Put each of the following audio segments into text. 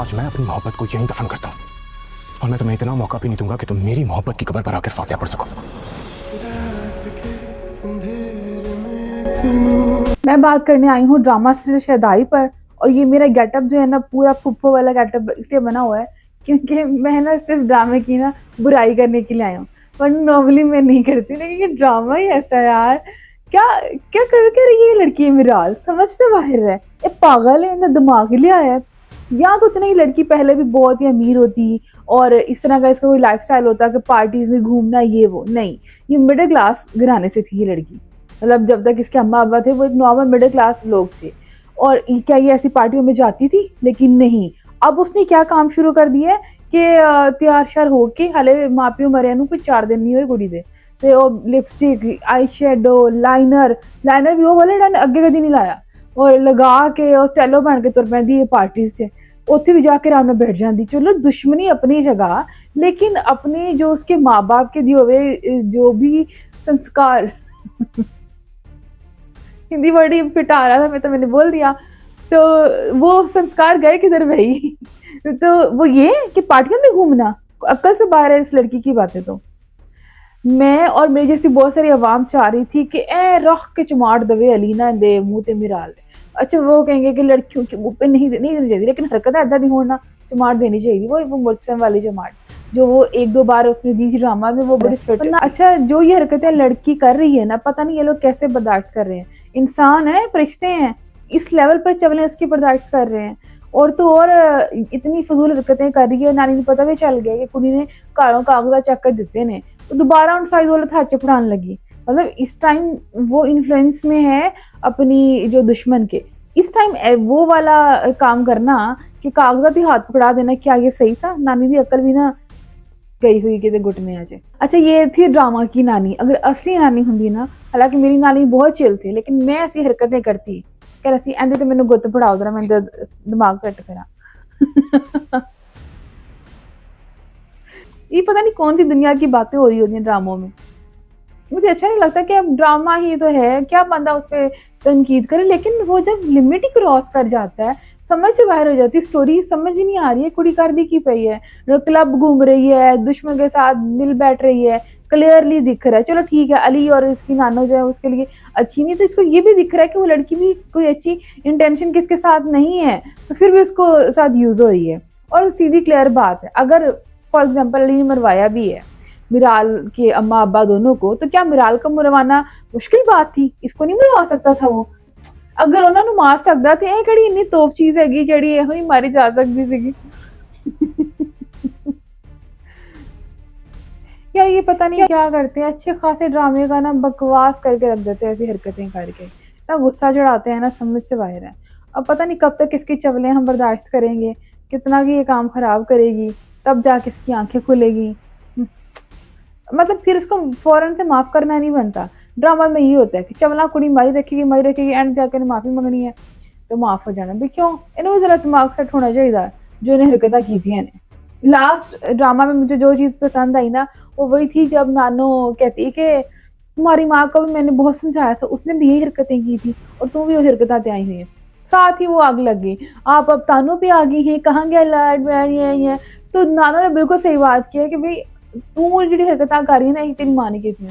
आज मैं अपनी मोहब्बत को यहीं दफन करता हूँ और मैं तुम्हें इतना मौका भी नहीं दूंगा कि तुम मेरी मोहब्बत की कब्र पर आकर फातिहा पढ़ सको। मैं बात करने आई हूँ ड्रामा सीरियल शहदाई पर। और ये मेरा गेटअप जो है ना, पूरा पुप्पो वाला गेटअप इसलिए बना हुआ है क्योंकि मैं ना सिर्फ ड्रामे की ना बुराई करने के लिए आई हूँ, पर नॉर्मली मैं नहीं करती, लेकिन ये ड्रामा ही ऐसा है यार। क्या क्या कर रही है ये लड़की? मिराल समझ से बाहर है, ये पागल है, इतना दिमाग लिया है। या तो इतना ही लड़की पहले भी बहुत ही अमीर होती और इस तरह का इसका कोई लाइफस्टाइल होता कि पार्टीज में घूमना ये वो, नहीं, ये मिडिल क्लास घराने से थी ये लड़की। मतलब जब तक इसके अम्मा अब्बा थे वो एक नॉर्मल मिडिल क्लास लोग थे। और क्या ये ऐसी पार्टियों में जाती थी? लेकिन नहीं। अब उसने क्या काम शुरू कर दिया है कि तैयार श्यार होके, हाले माँ प्यो मरे कोई 4 दिन नहीं हुए कुड़ी दे, ते ਉਹ लिपस्टिक, आई शेडो, लाइनर भी वो वाले डन अगे कदी नहीं लाया, और लगा के और स्टैलो बन के तुर पैंदी पार्टीज च, उत्थे भी जाके आराम बैठ जाती। चलो दुश्मनी अपनी जगह, लेकिन अपने जो उसके माँ बाप के दिए हुए जो भी संस्कार हिंदी वर्ड ही फिट आ रहा था, मैं तो मैंने बोल दिया, तो वो संस्कार गए किधर भाई? तो वो ये कि पार्टियों में घूमना अक्ल से बाहर है इस लड़की की बातें। तो मैं और मेरी जैसी बहुत सारी आवाम चाह रही थी कि ए रख के चमाट दवे अलीना दे मुंह ते मिराल। अच्छा वो कहेंगे कि लड़कियों के मुंह पे नहीं देनी चाहिए, लेकिन हरकत ऐदा दी होना चमाट देनी चाहिए। वो मुल्सम वाली चमाट जो वो 1-2 बार उसने दी थी ड्रामा में, वो बड़ी फिट है। अच्छा जो ये हरकतें लड़की कर रही है ना, पता नहीं ये लोग कैसे बर्दाश्त कर रहे हैं। इंसान है, फरिश्ते हैं, इस लेवल पर चवले उसकी बर्दाश्त कर रहे हैं। और तो और इतनी फजूल हरकतें कर रही है, नानी ने पता भी चल गया कि कुड़ी ने कारों कागजा चक कर दिते ने, तो दोबारा उन सारी दौलत हाथ च फड़ाने लगी। मतलब इस टाइम वो इन्फ्लुएंस में है अपनी जो दुश्मन के। इस टाइम वो वाला काम करना कि कागजात ही हाथ पकड़ा देना, क्या ये सही था? नानी की अकल भी ना गई हुई कि गुट में आ जाए। अच्छा ये थी ड्रामा की नानी। अगर असली नानी होंगी ना, हालांकि मेरी नानी बहुत चिल थी, लेकिन मैं ऐसी हरकतें करती कह रही एंदे तो मैंने गुत पढ़ाओ जरा, मैं दिमाग कट करा। ये पता नहीं कौन सी दुनिया की बातें हो रही होती हैं ड्रामों में। मुझे अच्छा नहीं लगता कि अब ड्रामा ही तो है, क्या बंदा उस पर तनकीद करे, लेकिन वो जब लिमिट ही क्रॉस कर जाता है, समझ से बाहर हो जाती है स्टोरी, समझ ही नहीं आ रही है। कुड़ी कर दी की पई है, क्लब घूम रही है, दुश्मन के साथ मिल बैठ रही है, क्लियरली दिख रहा है। चलो ठीक है, अली और इसकी नानो जो है उसके लिए अच्छी नहीं, तो इसको ये भी दिख रहा है कि वो लड़की भी कोई अच्छी इंटेंशन किसके साथ नहीं है, तो फिर भी उसको साथ यूज हो रही है। और सीधी क्लियर बात है, अगर फॉर एग्जाम्पल अली ने मरवाया भी है मिराल के अम्मा अब्बा दोनों को, तो क्या मिराल को मरवाना मुश्किल बात थी? इसको नहीं मरवा सकता था वो? अगर उन्होंने मार सकता थे, ये कड़ी इन्नी तोप चीज हैगी जड़ी ਇਹੋ ही मारी जा सकती सीगी। यार ये पता नहीं क्या करते हैं, अच्छे खासे ड्रामे का ना बकवास करके रख देते हैं ऐसी हरकतें करके, ना गुस्सा चढ़ाते हैं ना समझ से बाहर है। अब पता नहीं कब तक इसकी चवलें हम बर्दाश्त करेंगे, कितना कि ये काम खराब करेगी, तब जाके इसकी आंखें खुलेगी। मतलब फिर उसको फौरन से माफ करना नहीं बनता। ड्रामा में ये होता है कि चवला कुड़ी मारी रखेगी, एंड जाकर माफी मंगनी है तो माफ हो जाना भी क्यों? इन्हें जरा दिमाग सेट होना चाहिए जो इन्हें हरकत की थी। लास्ट ड्रामा में मुझे जो चीज़ पसंद आई ना, वो वही थी जब नानो कहती कि तुम्हारी माँ को भी मैंने बहुत समझाया था, उसने भी यही हरकतें की थी और तुम भी वो हरकतें आई हुई है। साथ ही वो आग लग गई, आप अब तानों पे आ गई हैं, कहाँ गया लाड बहन ये। तो नानो ने बिल्कुल सही बात की है कि भाई तू जी हरकत कर रही है ना, ये तेरी माँ ने की थी,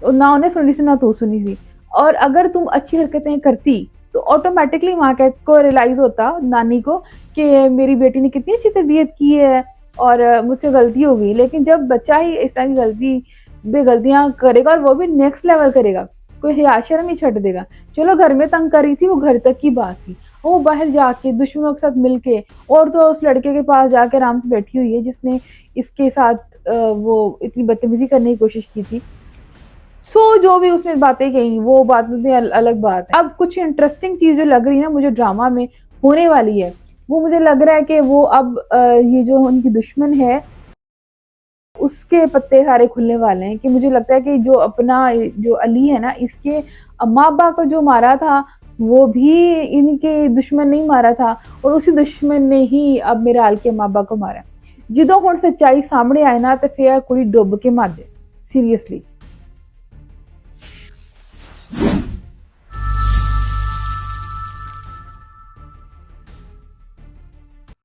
ना उन्हें सुनी सी ना तू सुनी सी। और अगर तुम अच्छी हरकतें करती तो ऑटोमेटिकली माँ को रियलाइज होता, नानी को, कि मेरी बेटी ने कितनी अच्छी तरबियत की है और मुझसे गलती हो गई। लेकिन जब बच्चा ही इस तरह की गलतियां करेगा और वो भी नेक्स्ट लेवल करेगा, कोई हया शर्म नहीं छट देगा। चलो घर में तंग करी थी, वो घर तक की बात थी, वो बाहर जाके दुश्मनों के साथ मिलके, और तो उस लड़के के पास जाके आराम से बैठी हुई है जिसने इसके साथ वो इतनी बदतमीजी करने की कोशिश की थी। जो भी उसने बातें कही वो बात अलग बात है। अब कुछ इंटरेस्टिंग चीजें लग रही है ना मुझे ड्रामा में होने वाली है, वो मुझे लग रहा है कि वो अब ये जो उनकी दुश्मन है उसके पत्ते सारे खुलने वाले हैं। कि मुझे लगता है कि जो अपना जो अली है ना, इसके अम्मा अब्बा को जो मारा था वो भी इनके दुश्मन नहीं मारा था, और उसी दुश्मन ने ही अब मिराल के अम्मा अब्बा को मारा। जो हुण सच्चाई सामने आए ना, तो फिर कुड़ी डुब के मर जाए सीरियसली।